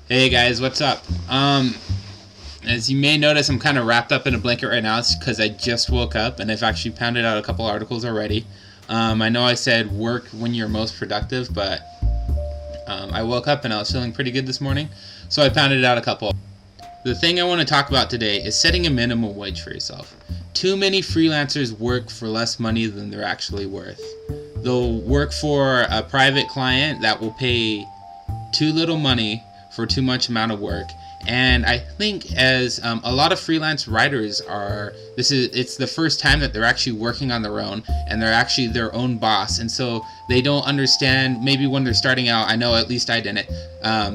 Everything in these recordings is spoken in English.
Hey guys, what's up? As you may notice, I'm kind of wrapped up in a blanket right now. It's because I just woke up and I've actually pounded out a couple articles already. I know I said work when you're most productive, but I woke up and I was feeling pretty good this morning, so I pounded out a couple. The thing I want to talk about today is setting a minimum wage for yourself. Too many freelancers work for less money than they're actually worth. They'll work for a private client that will pay too little money for too much amount of work. And I think as a lot of freelance writers are, it's the first time that they're actually working on their own and they're actually their own boss, and so they don't understand, maybe when they're starting out, I know at least I didn't,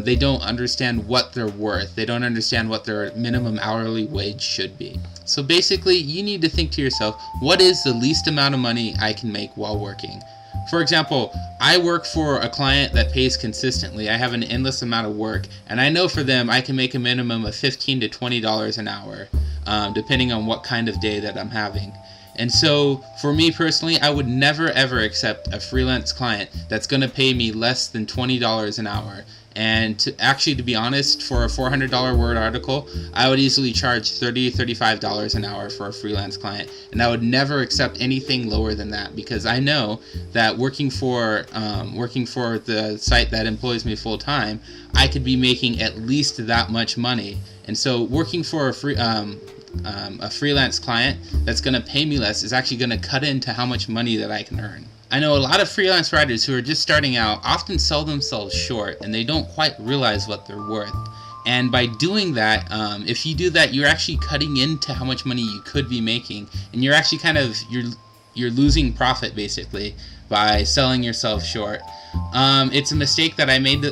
they don't understand what they're worth. They don't understand what their minimum hourly wage should be. So basically you need to think to yourself, what is the least amount of money I can make while working? For example, I work for a client that pays consistently. I have an endless amount of work, and I know for them I can make a minimum of $15 to $20 an hour, depending on what kind of day that I'm having. And so for me personally, I would never ever accept a freelance client that's going to pay me less than $20 an hour. And to be honest, for a $400 word article, I would easily charge $30 to $35 an hour for a freelance client, and I would never accept anything lower than that, because I know that working for the site that employs me full time, I could be making at least that much money. And so working for a freelance client that's going to pay me less is actually going to cut into how much money that I can earn. I know a lot of freelance writers who are just starting out often sell themselves short, and they don't quite realize what they're worth. And by doing that, if you do that, you're actually cutting into how much money you could be making, and you're actually you're losing profit basically by selling yourself short. It's a mistake that I made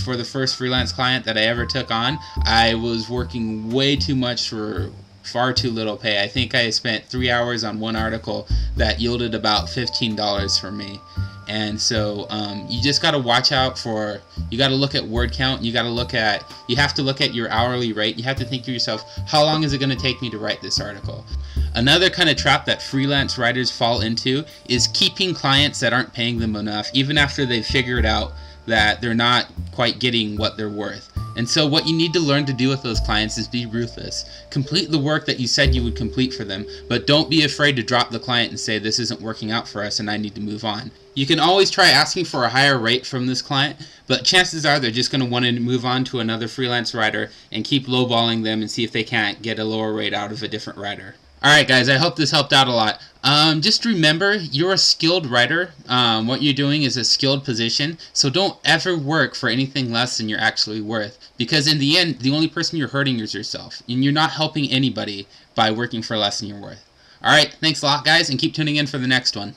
for the first freelance client that I ever took on. I was working way too much for far too little pay. I think I spent 3 hours on one article that yielded about $15 for me. And so you just got to watch out for, you got to look at word count, you have to look at your hourly rate. You have to think to yourself, how long is it going to take me to write this article? Another kind of trap that freelance writers fall into is keeping clients that aren't paying them enough, even after they've figured out that they're not quite getting what they're worth. And so what you need to learn to do with those clients is be ruthless. Complete the work that you said you would complete for them, but don't be afraid to drop the client and say, this isn't working out for us and I need to move on. You can always try asking for a higher rate from this client, but chances are they're just going to want to move on to another freelance writer and keep lowballing them and see if they can't get a lower rate out of a different writer. Alright guys, I hope this helped out a lot. Just remember, you're a skilled writer. What you're doing is a skilled position, so don't ever work for anything less than you're actually worth, because in the end, the only person you're hurting is yourself, and you're not helping anybody by working for less than you're worth. Alright, thanks a lot guys, and keep tuning in for the next one.